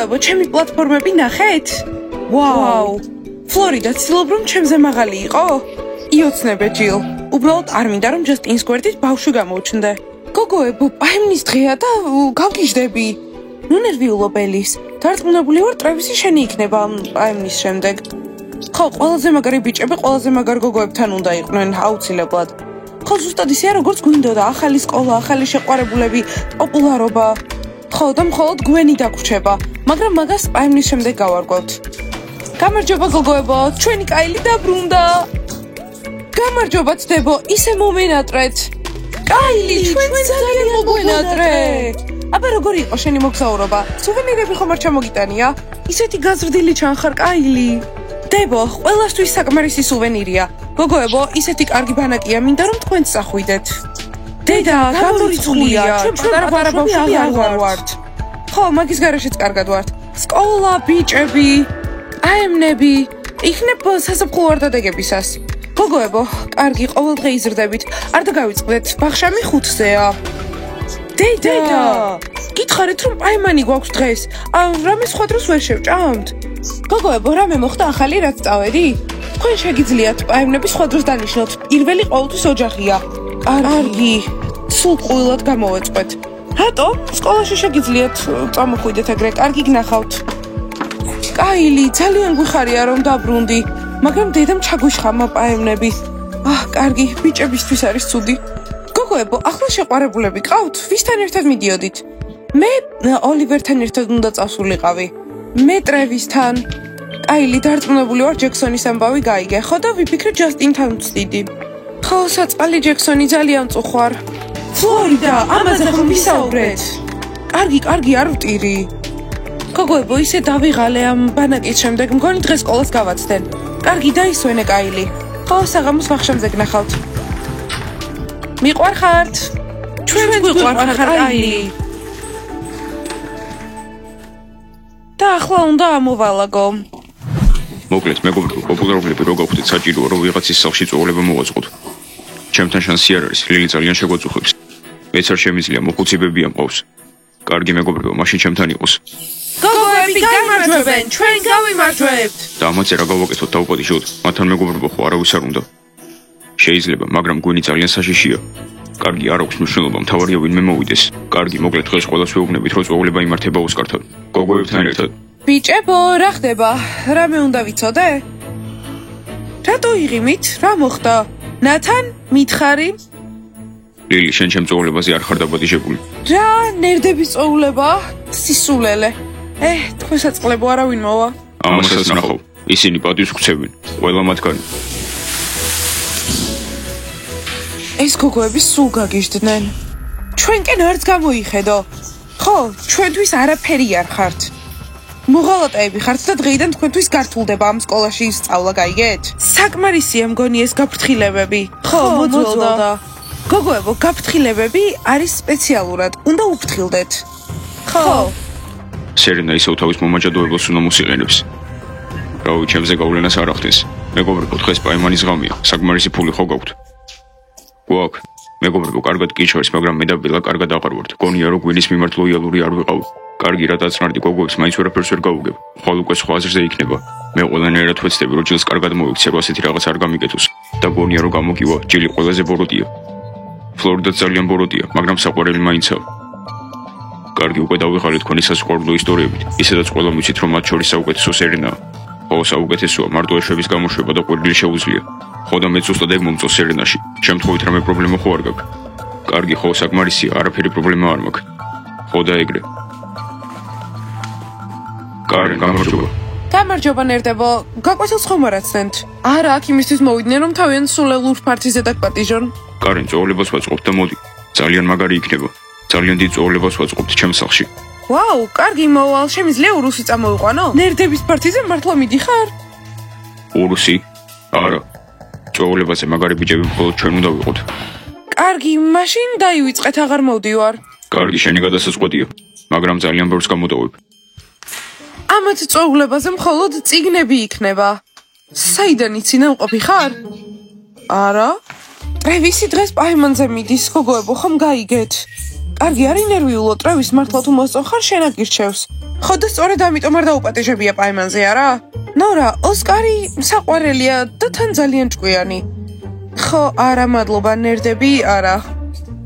გოგოებო, ჩემი პლატფორმები ნახეთ? ვაუ! ფლორიდა ცდილობ რომ ჩემზე მაღალი იყო? იოცნებე ჯილ. უბრალოდ არ მინდა რომ ჯასტინს გვერდით ბავშვი გამოუჩნდე. გოგოებო, პაემნის დღეა და გავგიჟდები. ნუ ნერვიულობ ელის. დარწმუნებული ვარ ტრევისი შენი იქნება პაემნის შემდეგ. ხო, ყველაზე მაგარი ბიჭები ყველაზე მაგარ გოგოებთან უნდა იყვნენ აუცილებლად. ხო, ზუსტად ისეა როგორც გვინდოდა, ახალი სკოლა, ახალი შეყვარებულები, პოპულარობა. ხო, და მხოლოდ გვენი დაგვრჩება, მაგრამ მაგას პაემნის შემდეგ გავარკვევთ. გამარჯობა გოგოებო, ჩვენი კაილი დაბრუნდა. გამარჯობა ძდებო, ისე მომენატრეთ. კაილი, ჩვენ ძალიან მოგვენატრეთ. აბა როგორი იყო შენი მოგზაურობა? სუვენირები ხომ არ ჩამოგიტანია? ისეთი გაზრდილი ჩანხარ, კაილი. დებო, ყველასთვის საკმარისი სუვენირია. გოგოებო, ისეთი კარგი ბანაკია, მინდა რომ თქვენც წახვიდეთ. დედა, გამორიცხულია, ჩვენ პატარა ბავშვები აღარ ვართ. ხო, მაგის გარეშეც კარგად ვართ. სკოლა, ბიჭები, აემნები, იქნებ სასაფხო ვარდადეგებისას. გოგოებო, კარგი, ყოველდღე იზრდებით. არ დაგავიწყდეთ, ბაღშამი 5-ზეა. დედა, გითხარით რომ პაემანი გვაქვს დღეს. რამე სხვა დროს ვერ შევჭამთ? გოგოებო, რამე მოხდა ახალი რაც წავედი? თქვენ შეგიძლიათ პაემნები სხვა დროს დანიშნოთ. პირველი ყოველთვის ოჯახია. კარგი, სულ ყვილად გამოვეწყვეთ. რატომ? სკოლაში შეგიძლიათ წამოხვიდეთ ეგრე, კარგი გნახავთ. კაილი, ძალიან გვიხარია რომ დაბრუნდი, მაგრამ დედამ ჩაგვიშხამა პაემნები. კარგი, ბიჭებისთვის არის ცუდი. გოგოებო, ახლა შეყვარებულები ყავთ? ვისთან ერთად მიდიოდით? მე ოლივერთან ერთად უნდა წავსულიყავი. მე ტრევისთან. კაილი, დარწმუნებული ვარ ჯექსონის ამბავი გაიგე, ხო და ვიფიქრე ჯასტინთან ვწდიდი. ხო, საწყალი ჯექსონი ძალიან წუხვარ. ფლორიდა, ამაზე ხომ ვისაუბრეთ? კარგი, არ ვტირი. გოგოებო, ისე დავიღალე ამ ბანაკის შემდეგ, მგონი დღეს სკოლას გავაცდენ. კარგი, დაისვენე კაილი. ხო, საღამოს ვახშამზე გნახავთ. მიყვარხართ? ჩვენც გვიყვარხართ, კაილი. და ახლა უნდა ამოვალაგო. მოკლედ, მეგობრებო, პოპულარობები რო გავხდით, საჭიროა რომ ვიღაცის სახლში წვეულება მოვაწყოთ. ჩემთან შანსი არ არის, ლილი ძალიან შეგვაწუხებს. მეც არ შემიძლია, მოხუცებები ამყავს. კარგი მეგობრებო, მაშინ ჩემთან იყოს. გოგოები გამარჯვებენ, ჩვენ გავიმარჯვებთ. და ამაზე რა გავაკეთოთ, დავუპატიჟოთ, მათთან მეგობრებო ხო არავის არ უნდა. შეიძლება, მაგრამ გვინი ძალიან საშიშია. კარგი, არ აქვს მნიშვნელობა, მთავარია ვინმე მოვიდეს. კარგი, მოკლედ დღეს ყველას ვეუბნებით, რომ წვეულება იმართება ოსკართან. გოგოებთან ერთად. ბიჭებო, რა ხდება? რამე უნდა ვიცოდე? რატო იღიმით? რა მოხდა? ნათან, მითხარი? ლილი, შენ ჩემ წვეულებაზე არ ხარ დაბადიჟებული. რა, ნერდების წვეულება? სისულელე. თქვენ საწყლებო არავინ მოვა. ამასაც ნახავ, ისინი პატივს ხვცებენ, ყველა მათგანი. ეს გოგოები სულ გაგიჟდნენ. ჩვენკენ არც გამოიხედო. ხო, ჩვენთვის არაფერი არ ხართ. მოღალატეები ხართ და დღეიდან თქვენთვის გართულდება ამ სკოლაში სწავლა, გაიგეთ? საკმარისია მგონი ეს გაფრთხილებები. ხო, მოძველდა. გოგოებო, გაფრთხილებები არის სპეციალურად, უნდა უფრთხილდეთ. ხო. სერენა ისევ თავის მომაჯადოებელს უნდა მოსიყენებს. რავი, ჩემზე გავლენას არ ახდენს. მეგობრებო, დღეს პაემანის ღამეა, საკმარისი ფული ხო გაქვთ? გვაქვს. მეგობრებო, კარგად კიჩვარს, მაგრამ მე და ბელა კარგად აღარ ვართ. გონია რომ გვინის მიმართ ლოიალური არ ვიყავ. კარგი, რა დაწნარდი გოგოებს, მაინც ვერაფერს ვერ გავუგებ. ხვალ უკვე სხვა აზრზე იქნება. მე ყველანაირად ვეცდები, რომ ჯილს კარგად მოვიქცე, რომ ასეთი რაღაც არ გამიგეთოს. და გონია რომ გამოგივა, ჯილი ყველაზე ბოროტია. ფლორიდაც ძალიან ბოროტია, მაგრამ საყვარელი მაინცაა. კარგი, უკვე დავიღალეთ თქვენი სასიყვარულო ისტორიებით. ისედაც ყველა ვიცით, რომ მათ შორის საუკეთესო სერენაა. ხო, საუკეთესოა, მარტო ეშვების გამოშვება და ყვირილი შეუძლია. ხო და მეც უბრალოდ ეგ მომწონს სერენაში. შემთხვევით რამე პრობლემა ხო არ გაქვს? კარგი, ხო, საკმარისია, არაფერი პრობლემა არ მაქვს. ხო და ეგრე. კარენ, გამარჯობა. გამარჯობა ნერდებო, გაკვეთილს ხომ არ აცდენთ? არა, აქ იმისთვის მოვიდნენ, რომ თავიანთ სულელურ ფართიზე დაგპატიჟონ. კარენ, წვეულებას ვაწყობთ და მოდი. ძალიან მაგარი იქნება. ძალიან დიდ წვეულებას ვაწყობთ ჩემს სახლში. ვაუ, კარგი მოვალ, შემიძლია ურუსი წამოვიყვანო? ნერდების ფართიზე მართლა მიდიხარ? ურუსი? არა. წვეულებაზე მაგარი ბიჭები მხოლოდ ჩვენ უნდა ვიყოთ. კარგი, მაშინ დაივიწყეთ, აღარ მოვდივარ. კარგი, შენი გადასაწყვეტია, მაგრამ ძალიან ბევრს გამოტოვებ. ამათ წვეულებაზე მხოლოდ წიგნები იქნება. საიდან იცი, ნამყოფი ხარ? არა. ტრევისი დღეს პაემანზე მიდის, გოგოებო, ხომ გაიგეთ? კარგი, არ ინერვიულო, ტრევის მართლა თუ მოსწონხარ, შენ აგირჩევს. ხო და სწორედ ამიტომ არ დაუპატეჟებია პაემანზე, არა? ნორა, ოსკარი საყვარელია და თან ძალიან ჭკვიანი. ხო, არა, მადლობა, ნერდები, არა.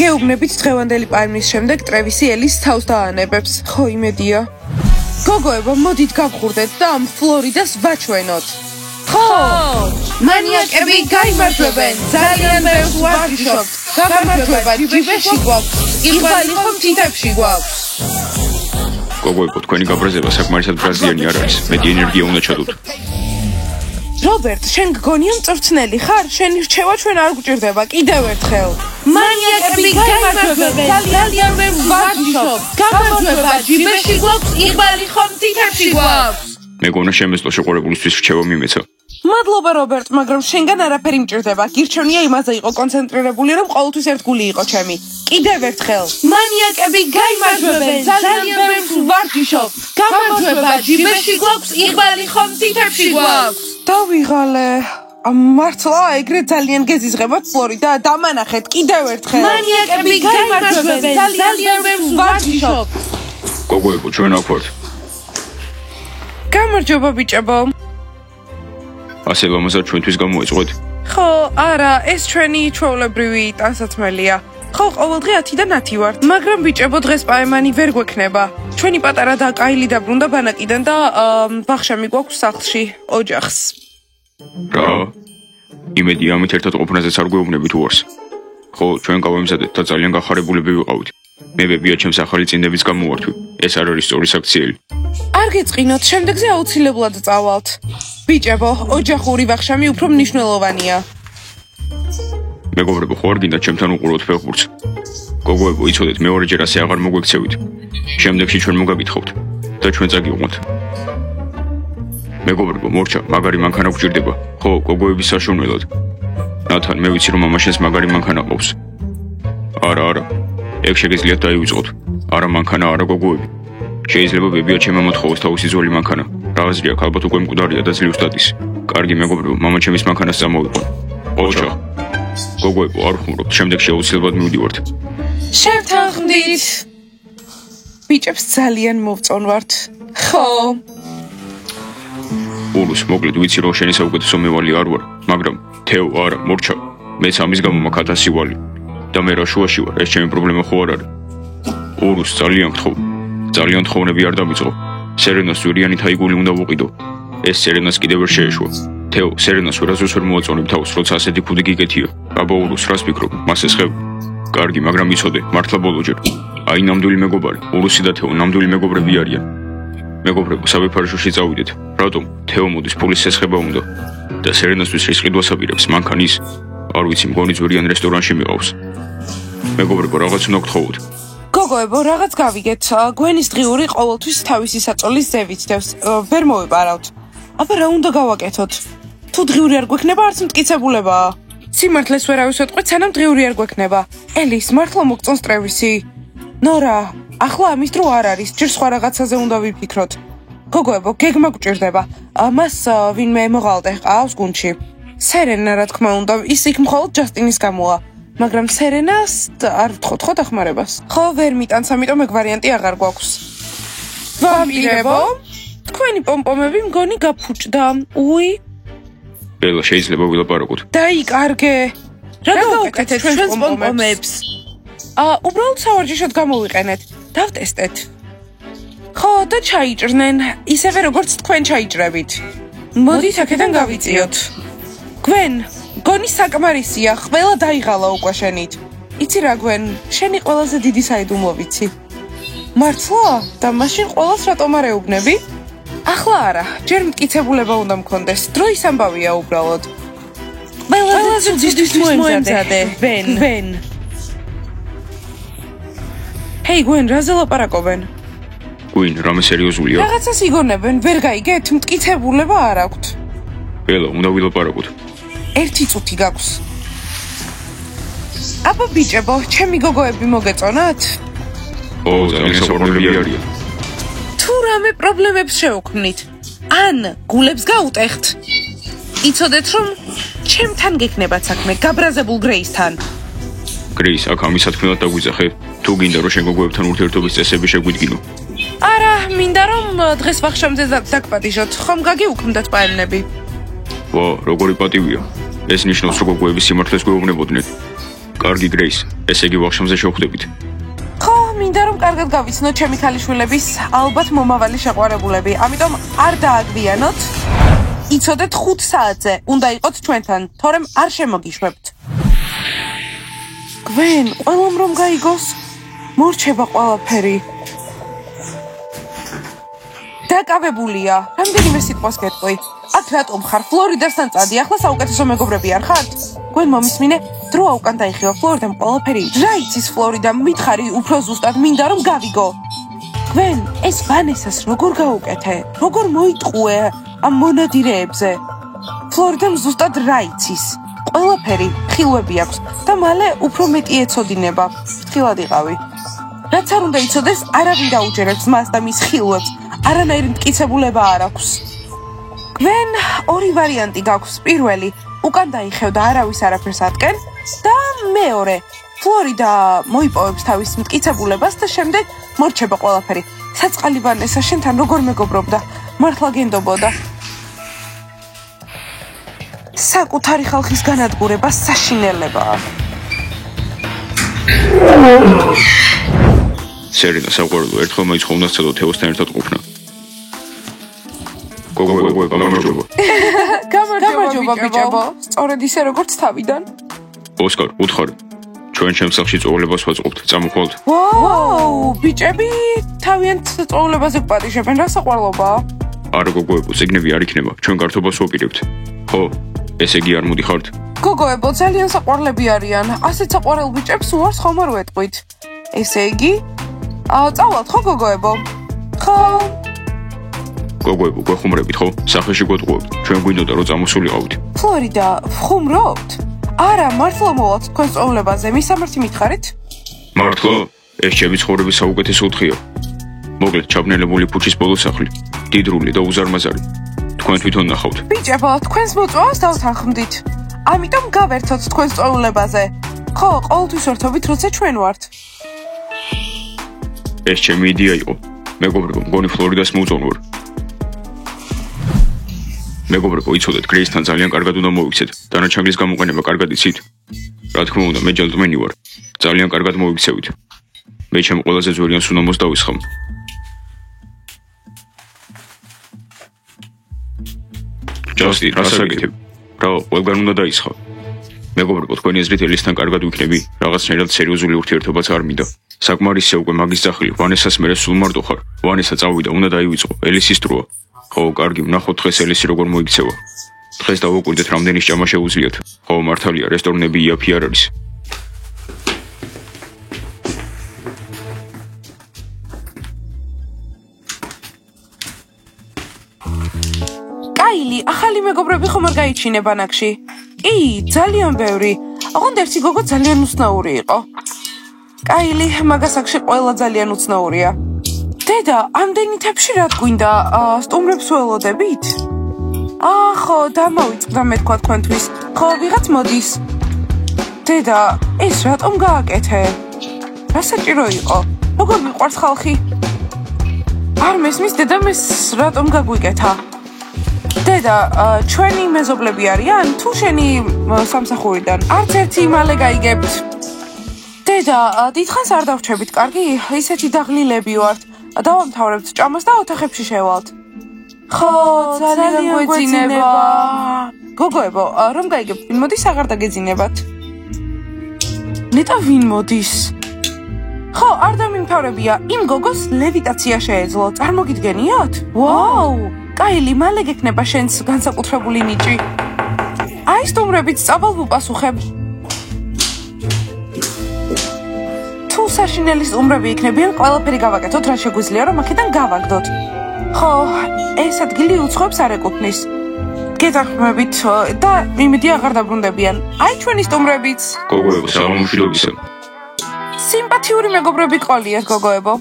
გეუბნებით დღევანდელი პაემნის შემდეგ ტრევისი ელის თავს დაანებებს. ხო, იმედია. გოგოებო, მოდით გავხურდეთ და ამ ფლორიდას ვაჩვენოთ. ხო! მანიაკები გაიმარჯვებენ, ძალიან ბევრს ვარჯიშობთ. გამარჯვება ჯიბეში გვაქვს, იღბალი ხომ თითებში გვაქვს. გოგოებო, თქვენი გაბრაზება საკმარისად ბრაზიანი არ არის. მეტი ენერგია უნდა ჩადოთ. რობერტ, შენ გგონია მწვრთნელი ხარ? შენი რჩევა ჩვენ არ გვჭირდება კიდევ ერთხელ. მანიაკები გაიმარჯვებენ, ძალიან ბევრს ვარჯიშობთ. გამარჯვება ჯიბეში გვაქვს, იღბალი ხომ თითებში გვაქვს. მეგონა შემეძლო შეყურებულისთვის რჩევა მიმეცა. მადლობა რობერტ, მაგრამ შენგან არაფერი მჭირდება. გირჩევნია იმაზე იყო კონცენტრირებული, რომ ყოველთვის ერთგული იყო ჩემი. კიდევ ერთხელ. მანიაკები გაიმარჯვებენ, ძალიან ბევრს ვარჯიშობთ. გამარჯვება ჯიბეში გვაქვს, იღბალი ხომ თითებში გვაქვს. დავიღალე. მართლა ეგრე ძალიან გეზიზღებათ ფლორიდა, დამანახეთ კიდევ ერთხელ. მანიაკები გაიმარჯვებენ, ძალიან ბევრს ვარჯიშობთ. გოგოებო, ჩვენ აქ ვართ. გამარჯობა ბიჭებო. ასე ლამაზად ჩვენთვის გამოეწყვეთ. ხო, არა, ეს ჩვენი ჩვეულებრივი ტანსაცმელია. ხო, ყოველდღე 10-დან 10 ვართ. მაგრამ ბიჭებო, დღეს პაემანი ვერ გვექნება. ჩვენი პატარა და კაილი დაბრუნდა ბანაკიდან და ვახშამი გვაქვს სახლში, ოჯახს. რა? იმედი ამით ერთად ყოფნაზეც არ გვეუბნებით უარს. ხო, ჩვენ გავემზადეთ და ძალიან გახარებულები ვიყავით. მე ვებია ჩემს ახალი წინდების გამოვართვი. ეს არ არის სწორი საქციელი. არ გეწყინოთ, შემდეგზე აუცილებლად წავალთ. ბიჭებო, ოჯახური ვახშამი უფრო მნიშვნელოვანია. მეგობრებო, ხო არ გინდა ჩემთან უყუროთ ფეხბურთს? გოგოებო, იცოდეთ, მეორეჯერ ასე აღარ მოგვექცევით. შემდეგში ჩვენ მოგაკითხავთ და ჩვენ წაგიყვანთ. მეგობრებო, მორჩა, მაგარი მანქანა გვჭირდება. ხო, გოგოების საშოვნელად. ნათან, მე ვიცი რომ მამაშენს მაგარი მანქანა ყავს. არა, ეგ შეგიძლიათ დაივიწყოთ. არა მანქანა, არა გოგოები. შეიძლება ბებია ჩემმა მოთხოვოს თავისი ძველი მანქანა. რაღაცია, ალბათ უკვე მკვდარია და ძლივს დადის. კარგი მეგობრებო, მამაჩემის მანქანას წამოვიყვან. ოჩა. გოგოებო, არ ხუმრობთ, შემდეგში აუცილებლად მივდივართ. შევთანხმდით. ბიჭებს ძალიან მოვწონვართ. ხო. ულუს, მოკლედ ვიცი რომ შენი საუკეთესო მევალი არ ვარ, მაგრამ თეო, არა, მორჩა. მეც ამის გამო მაქვს 1000 ვალი. და მე რა შუაში ვარ, ეს ჩემი პრობლემა ხო არ არის. ულუს, ძალიან გთხოვ. ძალიან თხოვნები არ დამიწყო. სერენას ზურიანი თაიგული უნდა ვუყიდო. ეს სერენას კიდევ ვერ შეეშვა. თეო, სერენას ვერასდროს ვერ მოაწონებ თავს, როცა ასეთი ქუდი გიგეთია. აბა ულუს, რას ფიქრობ? მას ესხებ. კარგი, მაგრამ იცოდე, მართლა ბოლოჯერ. აი ნამდვილი მეგობარი, ულუსი და თეო ნამდვილი მეგობრები არიან. მეგობრებო, საბეფარჟოში წავიდეთ. რატომ? თეო მოდის ფულის ესხება უნდა. და სერენასთვის რის ყიდვას აპირებს, მანქანის? არ ვიცი, მგონი ზურიან რესტორანში მიყავს. მეგობრებო, რაღაც უნდა გთხოვოთ. გოგოებო, რაღაც გავიგეთ. გვენის დღიური ყოველთვის თავისი საწოლის ზევით დევს. ვერ მოვიპარავთ. აბა რა უნდა გავაკეთოთ? თუ დღიური არ გვექნება, არც მტკიცებულებაა. სიმართლეს ვერავის ვეტყვით, სანამ დღიური არ გვექნება. ელის, მართლა მოგწონს ტრევისი. ნორა, ახლა ამის დრო არ არის, ჯერ სხვა რაღაცაზე უნდა ვიფიქროთ. გოგოებო, გეგმა გვჭირდება. მას ვინმე მოღალდე ყავს გუნდში. სერენა, რა თქმა უნდა, ის იქ მხოლოდ ჯასტინის გამოა. მაგრამ სერენას არ ვთხოვთ ხო დახმარებას. ხო, ვერ მიტანს, ამიტომ ეგ ვარიანტი აღარ გვაქვს. ვამპირებო? თქვენი პომპომები მგონი გაფუჭდა. უი. ბელა, შეიძლება ვილაპარაკოთ. დაიკარგე. რა გავუკეთეთ ჩვენს პომპომებს? უბრალოდ სავარჯიშოდ გამოვიყენეთ. დავტესტეთ. ხო, და ჩაიჭრნენ, ისევე როგორც თქვენ ჩაიჭრებით. მოდით აქედან გავიწიოთ. გვენ, გონი საკმარისია, ყველა დაიღალა უკვე შენით. იცი რა გვენ, შენი ყველაზე დიდი საიდუმლო ვიცი. მართლა? და მაშინ ყველას რატომ არ ეუბნები? ახლა არა, ჯერ მტკიცებულება უნდა მქონდეს, დრო ის ამბავია უბრალოდ. ყველაზე ძისთვის მოემზადე, ვენ. ჰეი გვენ, რაზე ლაპარაკობენ? გვინ, რამე სერიოზულია? რაღაცას იგონებენ, ვერ გაიგეთ, მტკიცებულება არ აქვთ. ბელა, უნდა ვილაპარაკოთ. 1 წუთი გაქვს. აბა ბიჭებო, ჩემი გოგოები მოგეწონათ? ო, ძალიან საყვარლები არიან. თუ რამე პრობლემებს შევქმნით, ან გულებს გაუტეხთ. იცოდეთ რომ ჩემთან გექნებათ საქმე გაბრაზებულ გრეისთან. გრეის, აქ ამის სათქმელად დაგვიძახე. თუ გინდა რომ შენ გოგოებთან ურთიერთობის წესები შეგვიდგინო. არა, მინდა რომ დღეს ვახშამზე დაგპატიჟოთ, ხომ გაგიუქმდათ პაემნები. ვა, როგორი პატივია. ეს ნიშნავს, რომ გოგოების სიმართლეს გვეუბნებოდნენ. კარგი გრეის, ესე იგი ვახშამზე შევხვდებით. ხო, მინდა რომ კარგად გავიცნოთ ჩემი ქალიშვილების ალბათ მომავალი შეყვარებულები, ამიტომ არ დააგვიანოთ. იცოდეთ 5 საათზე უნდა იყოთ ჩვენთან, თორემ არ შემოგიშვებთ. გვენ, ყველამ რომ გაიგოს, მორჩება ყველაფერი. დაკავებულია, რამდენიმე სიტყვას გეტყვი. აქ რატომ ხარ? ფლორიდასთან წადი, ახლა საუკეთესო მეგობრები არ ხართ? გვენ მომისმინე, დროა უკან დაიხიო, ფლორიდამ ყველაფერი. რა იცის ფლორიდა, მითხარი უფრო ზუსტად, მინდა რომ გავიგო. გვენ, ეს ვანესას როგორ გაუკეთე? როგორ მოიტყუე ამ მონადირეებზე? ფლორიდამ ზუსტად რა იცის? ყველაფერი, ხილვები აქვს და მალე უფრო მეტი ეცოდინება. ფრთხილად იყავი. რაც არ უნდა იცოდეს, არავინ დაუჯერებს მას და მის ხილვებს. არანაირი მტკიცებულება არ აქვს. გვენ, ორი ვარიანტი გაქვს. პირველი, უკან დაიხევ და არავის არაფერს ატკენ და მეორე, ფლორიდა მოიპოვებს თავის მტკიცებულებას და შემდეგ მორჩება ყველაფერი. საწყალი ვანესა შენთან როგორ მეგობრობდა? მართლა გენდობოდა. საკუთარი ხალხის განადგურება საშინელებაა. სერინა საყვარელო, ერთხელ მაინც უნდა ცდილო თეოსთან ერთად ყოფნა. გოგო, გამარჯობა. გამარჯობა ბიჭებო. სწორედ ისე როგორც თავიდან. ოსკარ, უთხარი. ჩვენ ჩემს სახლში წვეულებას ვაწყობთ. წამოხვალთ. ვაუ, ბიჭები თავიანთ წვეულებაზე გპატიჟებენ, რა საყვარლობაა? არა გოგოებო, წიგნები არ იქნება. ჩვენ გართობას ვაპირებთ. ხო, ესე იგი არ მოდიხართ? გოგოებო, ძალიან საყვარლები არიან. ასეთ საყვარელ ბიჭებს უარს ხომ არ ვეტყვით. ესე იგი, წავალთ ხო გოგოებო? ხო. გოგოებო, გვეხუმრებით ხო? სახეში გვეტყუებთ. ჩვენ გვინდოდა რომ წამოსულიყავით. ფლორიდა, ვხუმრობთ? არა, მართლა მოვალთ თქვენ წვეულებაზე, მისამართი მითხარით? მართლა? ეს ჩემი ცხოვრების საუკეთესო ოთხია. მოკლედ, ჩაბნელებული ფუჩის ბოლოსახლი, დიდრული და უზარმაზარი. თქვენ თვითონ ნახავთ. ბიჭებო, თქვენს მოწვევას დავთანხმდით. ამიტომ გავერთოთ თქვენს წვეულებაზე. ხო, ყოველთვის ვერთობით, როცა ჩვენ ვართ. ეს ჩემი იდეა იყო. მეგობრებო, მგონი ფლორიდას მოვწონვარ. მეგობრებო, იცოდეთ, გრეისთან ძალიან კარგად უნდა მოიქცეთ. დანარჩენლის გამოყენება კარგად იცით? რა თქმა უნდა, მე ჯენტლმენი ვარ. ძალიან კარგად მოიქცევით. მე ჩემ ყველაზე ძვირიან სუნამოს დავისხამ. ჯოსტი, რას აგეთებ? რა, ყველგან უნდა დაისხა. მეგობრებო, თქვენი აზრით ელისთან კარგად ვიქნები? რაღაცნაირად სერიოზული ურთიერთობაც არ მინდა. საკმარისია უკვე მაგის ძახილი. ვანესას მერე სულ მარტო ხარ. ვანესა წავიდა, უნდა დაივიწყო. ელისის დროა. ხო, კარგი, ვნახოთ დღეს ელისი როგორ მოიქცევა. დღეს დავუკვირდეთ, რამდენი სჭამა შეუძლიათ. ხო, მართალია, რესტორნები იაფი არ არის. კაილი, ახალი მეგობრები ხომ არ გაიჩინე ბანაკში? კი, ძალიან ბევრი. ოღონდ ერთი გოგო ძალიან უცნაური იყო. კაილი, მაგასაკში ყველა ძალიან უცნაურია. დედა, ამდენი თებში რა გვინდა? სტუმრებს ველოდებით? ხო, დამოვიწყდა მე თქვა თქვენთვის. ხო, ვიღაც მოდის. დედა, ეს რატომ გააკეთე? რა საჭირო იყო? როგორ მიყვარს ხალხი? არ მესმის დედა, მეს რატომ გაგვიკეთა? დედა, ჩვენი მეზობლები არიან? თუ შენი სამსახურიდან? არც ერთი მალე გაიგებთ. დედა, დიდხანს არ დავრჩებით, კარგი? ისეთი დაღლილები ვართ. დავამთავრებთ ჭამას და ოთახებში შევალთ. ხო, ძალიან გვეძინება. გოგოებო, რომ გაიგებთ, ვინ მოდის აღარ დაგეძინებათ? ნეტა ვინ მოდის? ხო, არ დამიმთავრებია, იმ გოგოს ლევიტაცია შეეძლო, წარმოგიდგენიათ? ვაუ! კაილი, მალე გექნება შენს განსაკუთრებული ნიჭი. აი სტუმრებით სწაბალ ვუპასუხებ. თუ საშინელი სტუმრები იქნებიან, ყველაფერი გავაკეთოთ, რა შეგვიძლია, რომ აქედან გავაგდოთ. ხო, ეს ადგილი უცხოებს არ ეკუთვნის. გეთანხმებით და იმედი აღარ დაბრუნდებიან. აი ჩვენი სტუმრებიც. გოგოებო, საღამომშვიდობისა. სიმპათიური მეგობრები ყოლიათ, გოგოებო.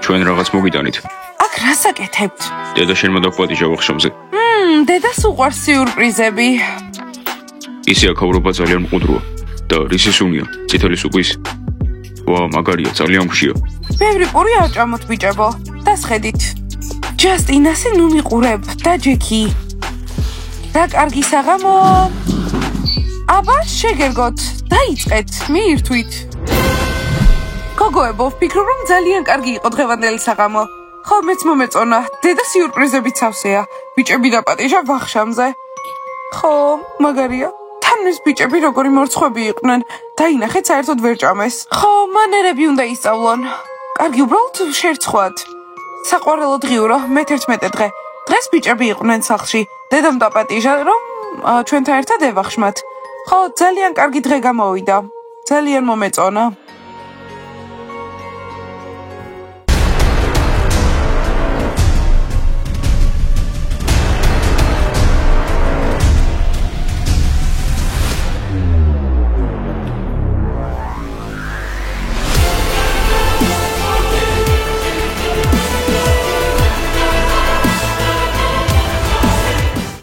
ჩვენ რაღაც მოგიტანით. აქ რას აკეთებთ? დედა შენმა დაგვპატიჟა ვახშამზე. დედას უყვარს სიურპრიზები. ისი აქაურობა ძალიან მყუდროა და რისი სუნია? წითელი სუპის. ვა, მაგარია, ძალიან მშია. ბევრი პური არ ჭამოთ, ბიჭებო. დასხედით. ჯასტინასი ნუ მიყურებ და ჯექი. რა კარგი საღამო. აბა შეგერგოთ. დაიწყეთ, მიირთვით. გოგოებო, ვფიქრობ, რომ ძალიან კარგი იყო დღევანდელი საღამო. ხო, მეც მომეწონა. დედა სიურპრიზებით სავსეა. ბიჭები დაპატიჟა ვახშამზე. ხო, მაგარია. თან ეს ბიჭები როგორი მორცხვები იყვნენ. დაინახეთ, საერთოდ ვერ ჭამეს. ხო, მანერები უნდა ისწავლონ. კარგი, უბრალოდ შერცხვათ. საყვარელო დღიურო, მე-11 დღე. დღეს ბიჭები იყვნენ სახლში. დედამ დაპატიჟა, რომ ჩვენთან ერთად ევახშმათ. ხო, ძალიან კარგი დღე გამოვიდა. ძალიან მომეწონა.